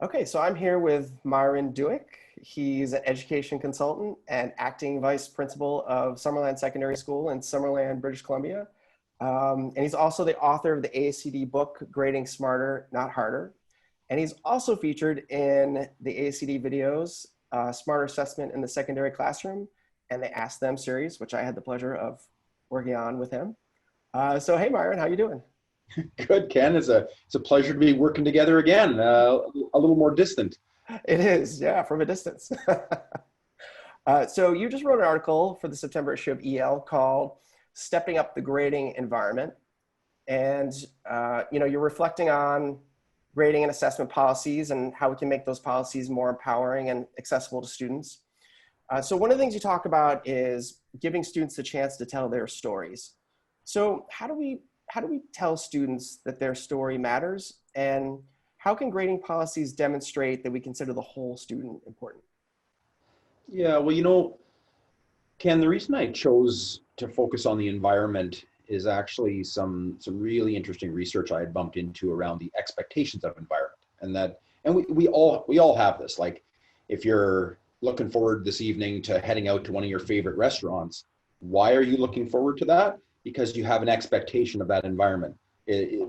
Okay, so I'm here with Myron Dueck. He's an education consultant and acting vice principal of Summerland Secondary School in Summerland, British Columbia. And he's also the author of the ASCD book, Grading Smarter, Not Harder. And he's also featured in the ASCD videos, Smarter Assessment in the Secondary Classroom and the Ask Them series, which I had the pleasure of working on with him. So hey, Myron, how you doing? Good, Ken. It's a pleasure to be working together again. A little more distant. It is, yeah, from a distance. So you just wrote an article for the September issue of EL called "Stepping Up the Grading Environment," and you're reflecting on grading and assessment policies and how we can make those policies more empowering and accessible to students. So one of the things you talk about is giving students the chance to tell their stories. So how do we tell students that their story matters, and how can grading policies demonstrate that we consider the whole student important? Yeah, well, Ken, the reason I chose to focus on the environment is actually some really interesting research I had bumped into around the expectations of environment, and we all have this. Like, if you're looking forward this evening to heading out to one of your favorite restaurants, why are you looking forward to that? Because you have an expectation of that environment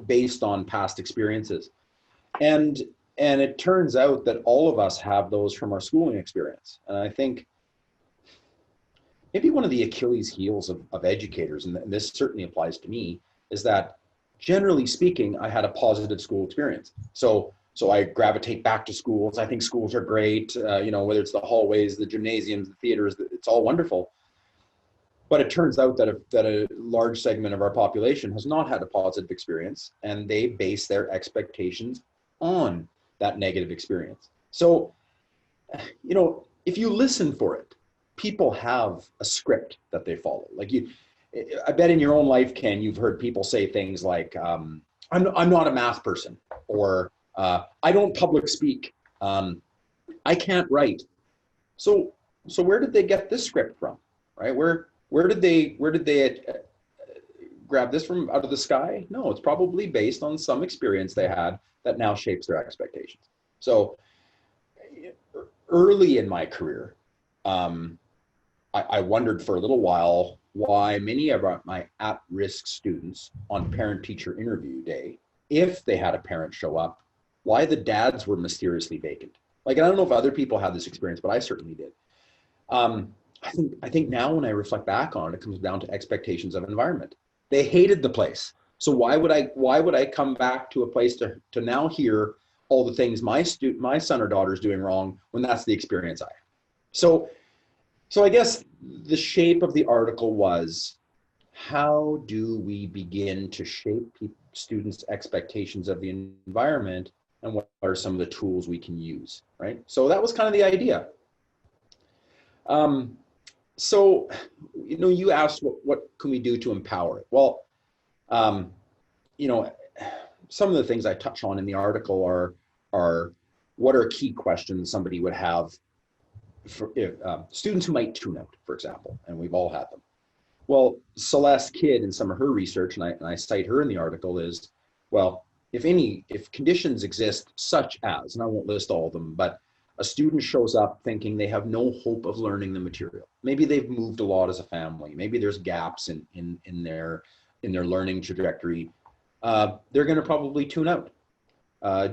based on past experiences. And it turns out that all of us have those from our schooling experience. And I think maybe one of the Achilles heels of educators, and this certainly applies to me, is that generally speaking, I had a positive school experience. So I gravitate back to schools. I think schools are great, whether it's the hallways, the gymnasiums, the theaters, it's all wonderful. But it turns out that a large segment of our population has not had a positive experience, and they base their expectations on that negative experience. So, if you listen for it, people have a script that they follow. I bet in your own life, Ken, you've heard people say things like, I'm not a math person, or I don't public speak. I can't write. So where did they get this script from, right? Where did they grab this from out of the sky? No, it's probably based on some experience they had that now shapes their expectations. So early in my career, I wondered for a little while why many of my at-risk students on parent-teacher interview day, if they had a parent show up, why the dads were mysteriously vacant. Like, I don't know if other people had this experience, but I certainly did. I think now when I reflect back on it, it comes down to expectations of environment. They hated the place. So why would I come back to a place to now hear all the things my son or daughter is doing wrong when that's the experience I have? So I guess the shape of the article was, how do we begin to shape students' expectations of the environment, and what are some of the tools we can use, right? So that was kind of the idea. So, you asked what can we do to empower it? Well, some of the things I touch on in the article are what are key questions somebody would have for students who might tune out, for example, and we've all had them. Well, Celeste Kidd, in some of her research, and I cite her in the article, is, well, if conditions exist such as, and I won't list all of them, but a student shows up thinking they have no hope of learning the material. Maybe they've moved a lot as a family. Maybe there's gaps in their learning trajectory. They're going to probably tune out,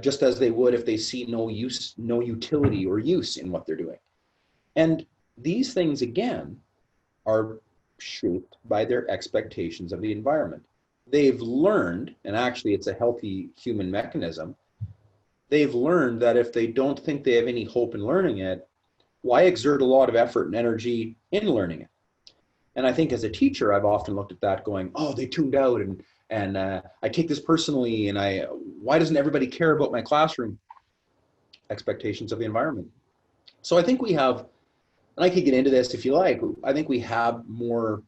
just as they would if they see no utility or use in what they're doing. And these things, again, are shaped by their expectations of the environment. They've learned, and actually it's a healthy human mechanism, they've learned that if they don't think they have any hope in learning it, why exert a lot of effort and energy in learning it? And I think as a teacher, I've often looked at that going, oh, they tuned out, and I take this personally, and why doesn't everybody care about my classroom? Expectations of the environment. So I think we have, and I could get into this if you like, I think we have more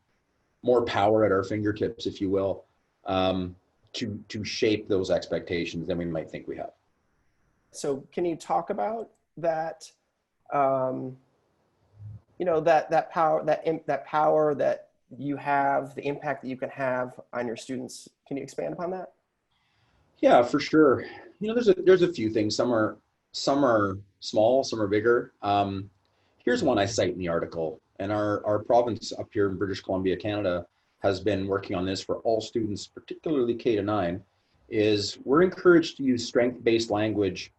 power at our fingertips, if you will, to shape those expectations than we might think we have. So can you talk about that, that power that you have, the impact that you can have on your students? Can you expand upon that? Yeah, for sure. There's a few things. Some are some are small, some are bigger. Here's one I cite in the article, and our province up here in British Columbia, Canada, has been working on this for all students, particularly K-9, is we're encouraged to use strength-based language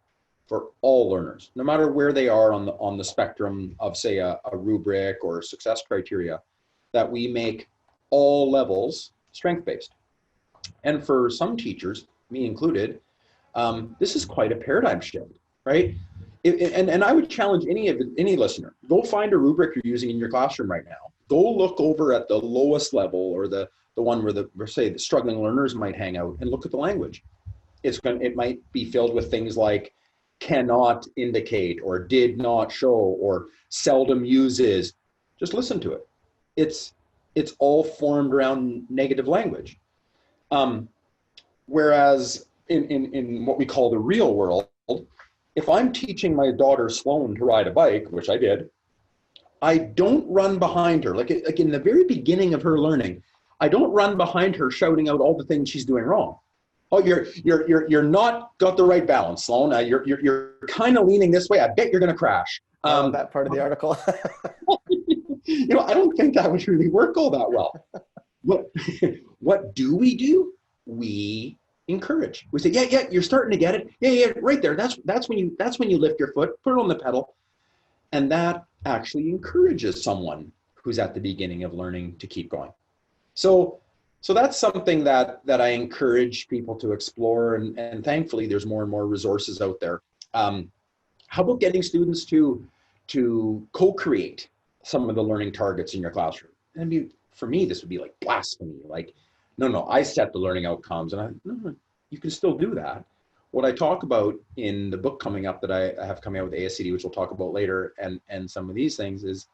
for all learners, no matter where they are on the spectrum of, say, a rubric or success criteria, that we make all levels strength-based. And for some teachers, me included, this is quite a paradigm shift, right? And I would challenge any listener, go find a rubric you're using in your classroom right now. Go look over at the lowest level, or the one where the struggling learners might hang out, and look at the language. It might be filled with things like cannot indicate, or did not show, or seldom uses. Just listen to it. It's all formed around negative language. Whereas in what we call the real world, if I'm teaching my daughter Sloan to ride a bike, which I did, I don't run behind her. Like in the very beginning of her learning, I don't run behind her shouting out all the things she's doing wrong. Oh, you're not got the right balance, Sloan. You're kind of leaning this way. I bet you're going to crash. That part of the article. I don't think that would really work all that well. What do? We encourage. We say, yeah, you're starting to get it. Yeah, right there. That's when you lift your foot, put it on the pedal, and that actually encourages someone who's at the beginning of learning to keep going. So that's something that I encourage people to explore, and thankfully there's more and more resources out there. How about getting students to co-create some of the learning targets in your classroom? And for me, this would be like blasphemy. Like, no, I set the learning outcomes, and no, you can still do that. What I talk about in the book coming up that I have coming out with ASCD, which we'll talk about later, and some of these things is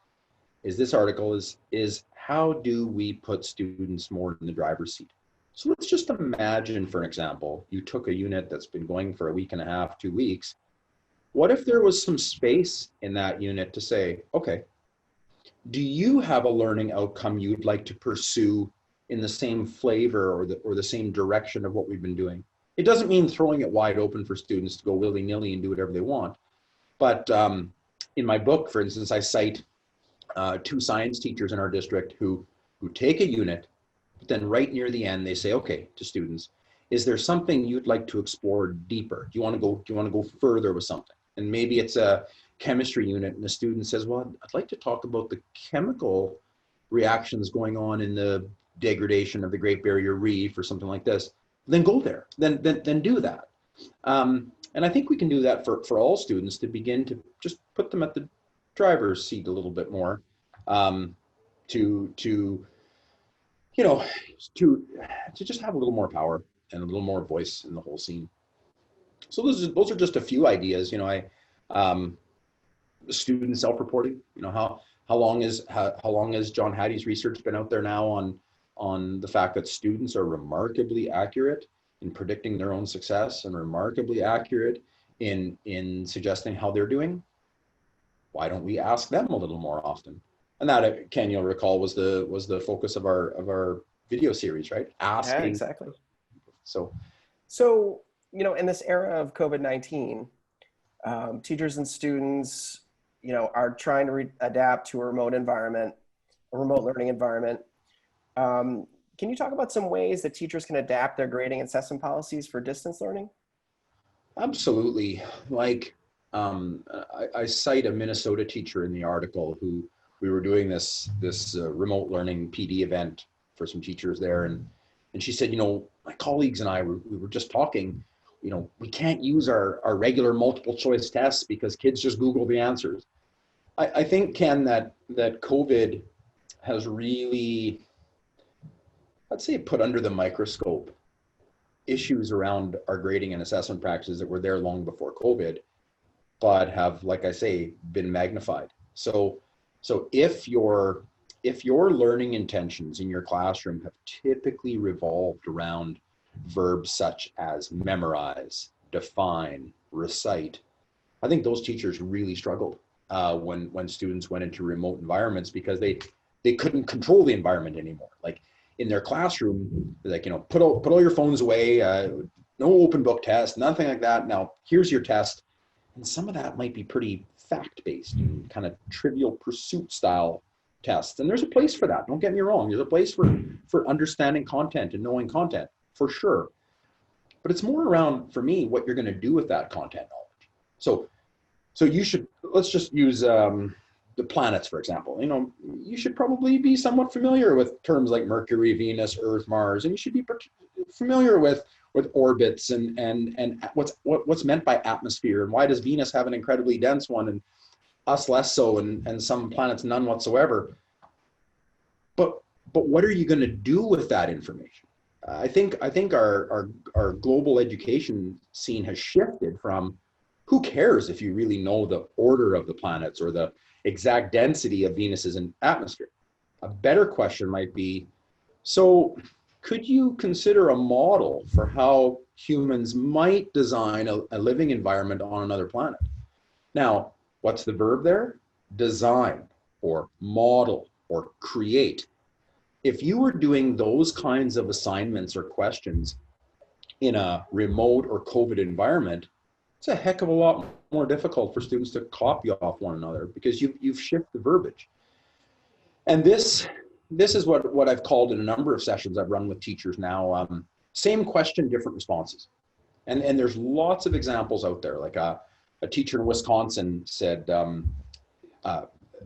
this article is how do we put students more in the driver's seat? So let's just imagine, for an example, you took a unit that's been going for a week and a half, 2 weeks. What if there was some space in that unit to say, okay, do you have a learning outcome you'd like to pursue in the same flavor or the same direction of what we've been doing? It doesn't mean throwing it wide open for students to go willy-nilly and do whatever they want. But in my book, for instance, I cite 2 science teachers in our district who take a unit, but then right near the end, they say, okay, to students, is there something you'd like to explore deeper? Do you want to go further with something? And maybe it's a chemistry unit, and the student says, well, I'd like to talk about the chemical reactions going on in the degradation of the Great Barrier Reef or something like this. Then go there, then do that. And I think we can do that for all students, to begin to just put them at the driver's seat a little bit more, to just have a little more power and a little more voice in the whole scene. So those are just a few ideas. Student self-reporting. How long has John Hattie's research been out there now on the fact that students are remarkably accurate in predicting their own success and remarkably accurate in suggesting how they're doing? Why don't we ask them a little more often? And that, Ken, you'll recall, was the focus of our video series, right? Asking. Yeah, exactly. So in this era of COVID-19, teachers and students, are trying to adapt to a remote learning environment. Can you talk about some ways that teachers can adapt their grading and assessment policies for distance learning? Absolutely. Like, I cite a Minnesota teacher in the article who we were doing this remote learning PD event for some teachers there, and she said, my colleagues and I we were just talking. We can't use our regular multiple choice tests because kids just Google the answers. I think, Ken, that COVID has really, I'd say, put under the microscope issues around our grading and assessment practices that were there long before COVID, but have, like I say, been magnified. So if your learning intentions in your classroom have typically revolved around verbs such as memorize, define, recite, I think those teachers really struggled when students went into remote environments, because they couldn't control the environment anymore. Like in their classroom, like, put all your phones away, no open book test, nothing like that. Now here's your test. And some of that might be pretty fact-based and kind of trivial pursuit style tests. And there's a place for that. Don't get me wrong. There's a place for understanding content and knowing content, for sure. But it's more around, for me, what you're going to do with that content knowledge. So you should, let's just use the planets, for example. You know, you should probably be somewhat familiar with terms like Mercury, Venus, Earth, Mars, and you should be familiar with orbits and what's meant by atmosphere, and why does Venus have an incredibly dense one and us less so, and some planets none whatsoever. But what are you going to do with that information? I think our global education scene has shifted from, who cares if you really know the order of the planets or the exact density of Venus's atmosphere? A better question might be, so could you consider a model for how humans might design a living environment on another planet? Now, what's the verb there? Design, or model, or create. If you were doing those kinds of assignments or questions in a remote or COVID environment, it's a heck of a lot more difficult for students to copy off one another, because you've shifted the verbiage. And this is what I've called in a number of sessions I've run with teachers now, same question, different responses. And there's lots of examples out there. Like a teacher in Wisconsin said,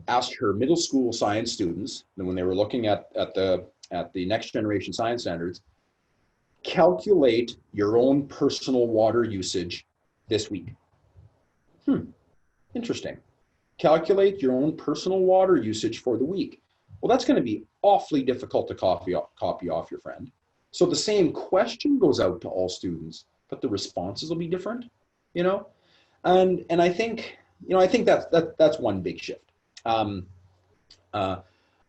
asked her middle school science students, and when they were looking at the next generation science standards, calculate your own personal water usage this week. Interesting. Calculate your own personal water usage for the week. Well, that's going to be awfully difficult to copy off your friend. So the same question goes out to all students, but the responses will be different, you know? And I think that's one big shift. I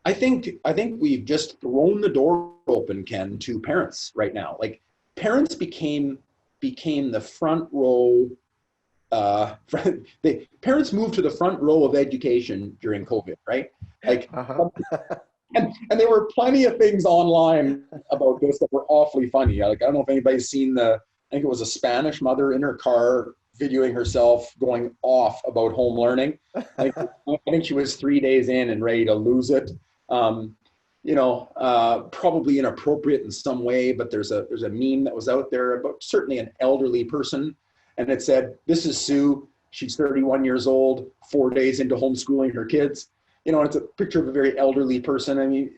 think we've just thrown the door open, Ken, to parents right now. Like, parents became the front row. Parents moved to the front row of education during COVID, right? Like, and there were plenty of things online about this that were awfully funny. Like, I don't know if anybody's seen I think it was a Spanish mother in her car videoing herself going off about home learning. Like, I think she was 3 days in and ready to lose it. Probably inappropriate in some way, but there's a meme that was out there about certainly an elderly person, and it said, "This is Sue. She's 31 years old, 4 days into homeschooling her kids." You know, it's a picture of a very elderly person. I mean,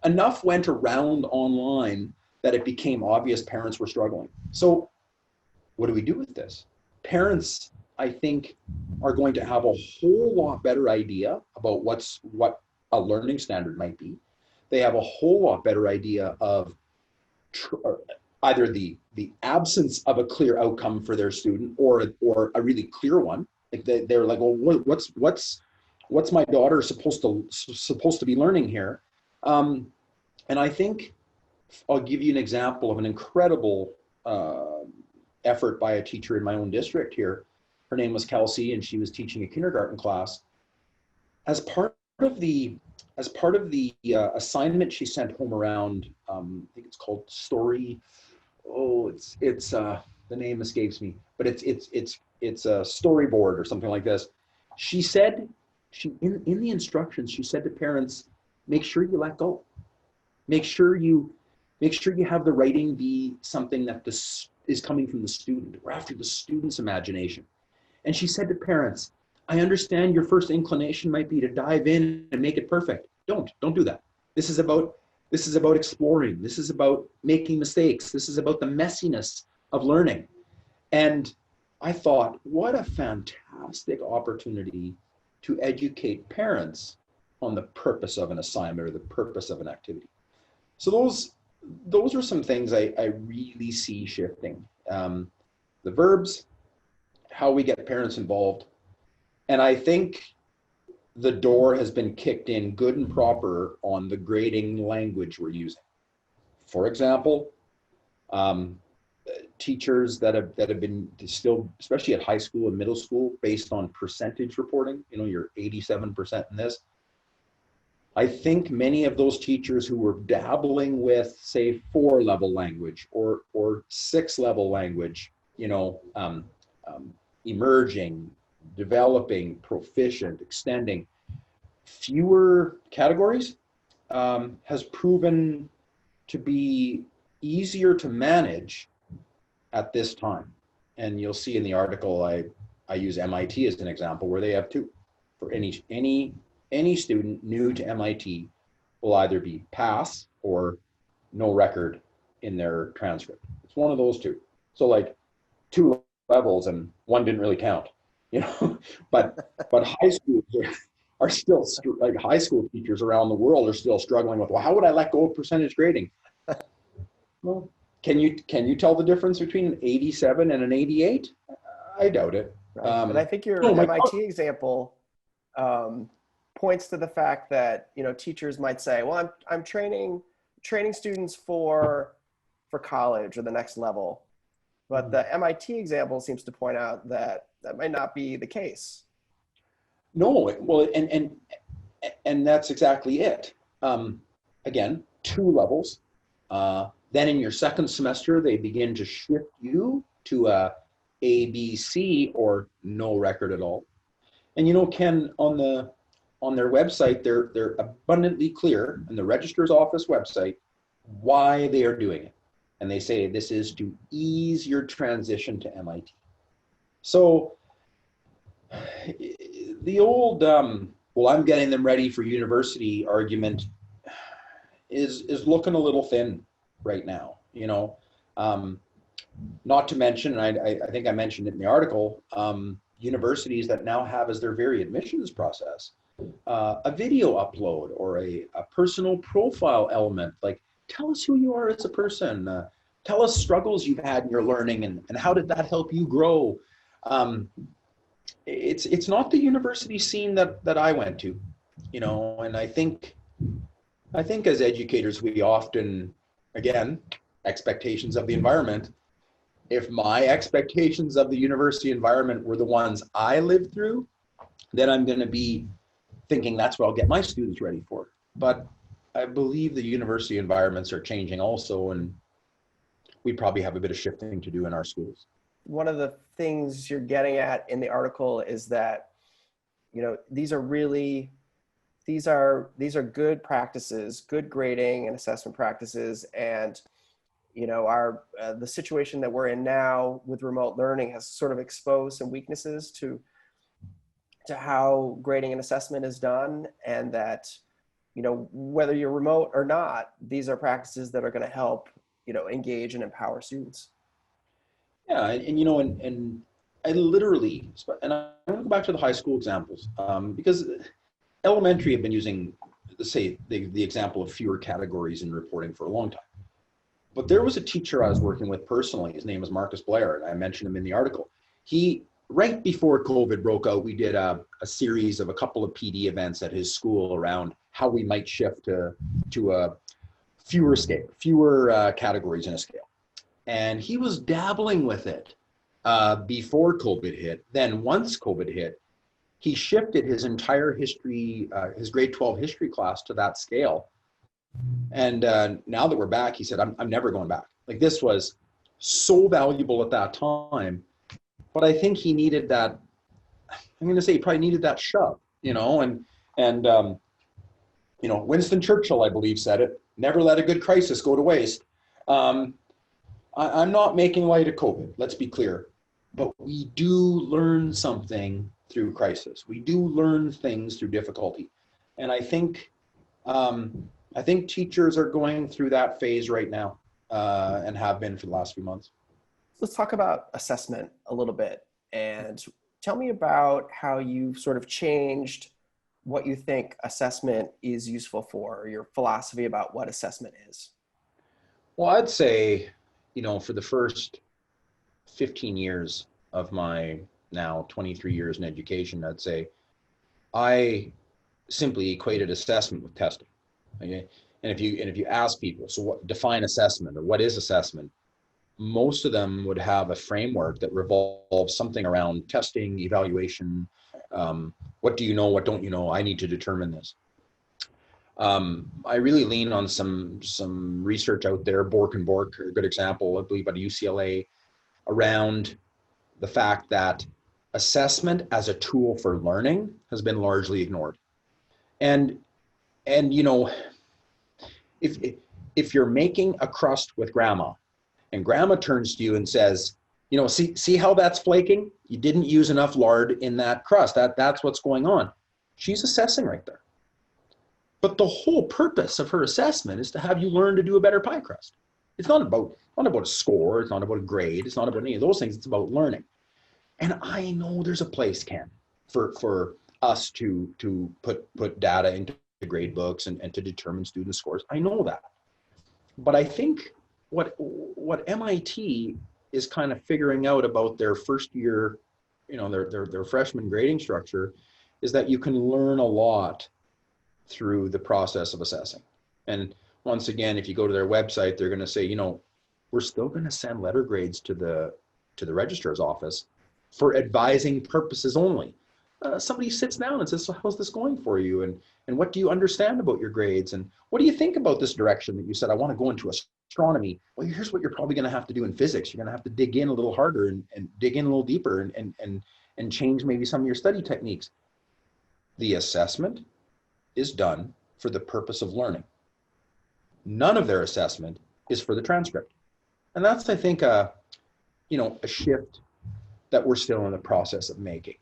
enough went around online that it became obvious parents were struggling. So what do we do with this? Parents, I think, are going to have a whole lot better idea about what a learning standard might be. They have a whole lot better idea of either the absence of a clear outcome for their student, or a really clear one. Like, they're like, well, what's my daughter supposed to be learning here? And I think I'll give you an example of an incredible effort by a teacher in my own district here. Her name was Kelsey, and she was teaching a kindergarten class. As part of the assignment she sent home around, I think it's called Story. Oh, it's the name escapes me, but it's a storyboard or something like this. She said, in the instructions, she said to parents, make sure you let go. Make sure you have the writing be something that is coming from the student, or after the student's imagination. And she said to parents, I understand your first inclination might be to dive in and make it perfect. Don't do that. This is about exploring. This is about making mistakes. This is about the messiness of learning. And I thought, what a fantastic opportunity to educate parents on the purpose of an assignment or the purpose of an activity. So those are some things I really see shifting. The verbs, how we get parents involved. And I think the door has been kicked in good and proper on the grading language we're using. For example, teachers that have been still, especially at high school and middle school, based on percentage reporting, you know, you're 87% in this. I think many of those teachers who were dabbling with, say, 4-level language or 6-level language, you know, emerging, developing, proficient, extending, fewer categories has proven to be easier to manage at this time. And you'll see in the article, I use MIT as an example where they have two. For any student new to MIT will either be pass or no record in their transcript. It's one of those two. So like two levels and one didn't really count, you know. but high schools are still like high school teachers around the world are still struggling with, well, how would I let go of percentage grading? Well, can you tell the difference between an 87 and an 88? I doubt it. Right. And I think your no, MIT example points to the fact that, you know, teachers might say, well, I'm training students for college or the next level. But the MIT example seems to point out that that might not be the case. No, well, and that's exactly it. Again, two levels. Then in your second semester, they begin to shift you to a ABC or no record at all. And you know, Ken, on their website, they're abundantly clear in the registrar's office website why they are doing it. And they say this is to ease your transition to MIT. So the old, well, I'm getting them ready for university argument is looking a little thin right now, you know. Not to mention, and I think I mentioned it in the article, universities that now have as their very admissions process a video upload or a personal profile element, like tell us who you are as a person, tell us struggles you've had in your learning and how did that help you grow. It's not the university scene that I went to, you know, and I think as educators we often, again, expectations of the environment. If my expectations of the university environment were the ones I lived through, then I'm going to be thinking that's what I'll get my students ready for. But I believe the university environments are changing also, and we probably have a bit of shifting to do in our schools. One of the things you're getting at in the article is that, you know, these are good practices, good grading and assessment practices, and you know, the situation that we're in now with remote learning has sort of exposed some weaknesses to how grading and assessment is done, and that, you know, whether you're remote or not, these are practices that are going to help, you know, engage and empower students. Yeah, and you know, and I literally, and I want to go back to the high school examples, because elementary have been using, say, the example of fewer categories in reporting for a long time. But there was a teacher I was working with personally. His name was Marcus Blair, and I mentioned him in the article. He, right before COVID broke out, we did a series of a couple of PD events at his school around how we might shift to a fewer categories in a scale. And he was dabbling with it before COVID hit. Then once COVID hit, he shifted his entire history, his grade 12 history class to that scale. And now that we're back, he said, I'm never going back. Like, this was so valuable at that time, but I think he needed that, I'm going to say he probably needed that shove, you know, and you know, Winston Churchill, I believe, said it, never let a good crisis go to waste. I'm not making light of COVID, let's be clear, but we do learn something through crisis. We do learn things through difficulty. And I think teachers are going through that phase right now, and have been for the last few months. Let's talk about assessment a little bit, and tell me about how you sort of changed what you think assessment is useful for, or your philosophy about what assessment is. Well, I'd say, you know, for the first 15 years of my now 23 years in education, I'd say I simply equated assessment with testing. Okay. And if you ask people, so what define assessment or what is assessment, most of them would have a framework that revolves something around testing, evaluation. What do you know? What don't you know? I need to determine this. I really lean on some research out there. Bork and Bork are a good example, I believe, at UCLA, around the fact that assessment as a tool for learning has been largely ignored. And you know, if if you're making a crust with grandma and grandma turns to you and says, you know, see how that's flaking? You didn't use enough lard in that crust. That's what's going on. She's assessing right there. But the whole purpose of her assessment is to have you learn to do a better pie crust. It's not about a score. It's not about a grade. It's not about any of those things. It's about learning. And I know there's a place, Ken, for us to put data into grade books and to determine student scores. I know that. But I think what MIT is kind of figuring out about their first year, you know, their freshman grading structure, is that you can learn a lot through the process of assessing. And once again, if you go to their website, they're going to say, you know, we're still going to send letter grades to the registrar's office for advising purposes only. Somebody sits down and says, so how's this going for you? And what do you understand about your grades? And what do you think about this direction that you said, I want to go into astronomy? Well, here's what you're probably going to have to do in physics. You're going to have to dig in a little harder and dig in a little deeper and change maybe some of your study techniques. The assessment is done for the purpose of learning. None of their assessment is for the transcript. And that's, I think, a shift that we're still in the process of making.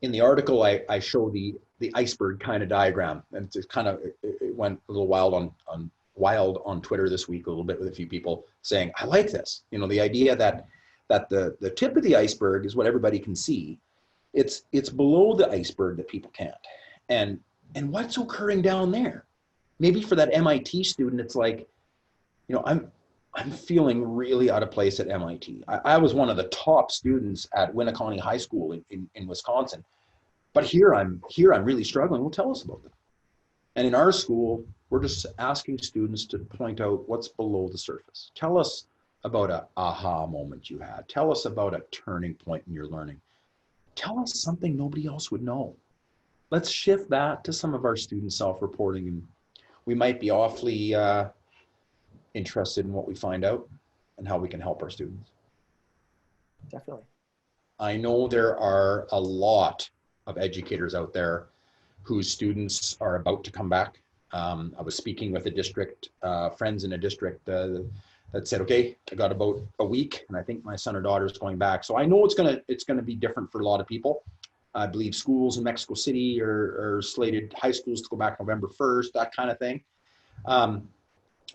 In the article, I show the iceberg kind of diagram, and it went a little wild on Twitter this week, a little bit with a few people saying, I like this. You know, the idea that the tip of the iceberg is what everybody can see. It's below the iceberg that people can't. And what's occurring down there? Maybe for that MIT student, it's like, you know, I'm feeling really out of place at MIT. I was one of the top students at Winneconne High School in Wisconsin, but here I'm really struggling. Well, tell us about that. And in our school, we're just asking students to point out what's below the surface. Tell us about an aha moment you had. Tell us about a turning point in your learning. Tell us something nobody else would know. Let's shift that to some of our student self-reporting, and we might be awfully interested in what we find out and how we can help our students. Definitely. I know there are a lot of educators out there whose students are about to come back. I was speaking with a district, friends in a district that said, okay, I got about a week and I think my son or daughter is going back. So I know it's gonna be different for a lot of people. I believe schools in Mexico City are slated, high schools, to go back November 1st, that kind of thing.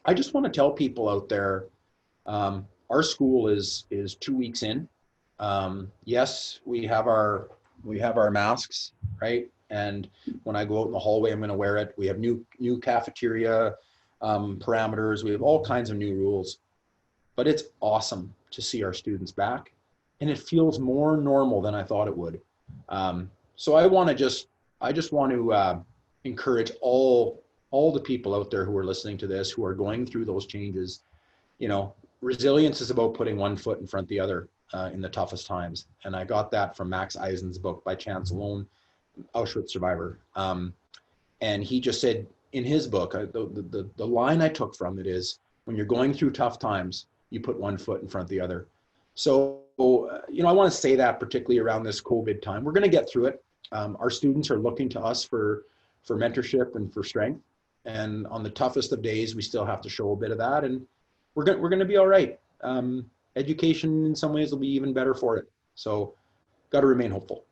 I just want to tell people out there, our school is 2 weeks in. Yes, we have our masks, right? And when I go out in the hallway, I'm going to wear it. We have new cafeteria parameters. We have all kinds of new rules, but it's awesome to see our students back, and it feels more normal than I thought it would. So I just want to encourage all the people out there who are listening to this, who are going through those changes. You know, resilience is about putting one foot in front of the other in the toughest times. And I got that from Max Eisen's book, By Chance Alone, Auschwitz Survivor. And he just said in his book, the line I took from it is, when you're going through tough times, you put one foot in front of the other. So, you know, I want to say that particularly around this COVID time, we're going to get through it. Our students are looking to us for mentorship and for strength. And on the toughest of days, we still have to show a bit of that, and we're going to be all right. Education in some ways will be even better for it. So got to remain hopeful.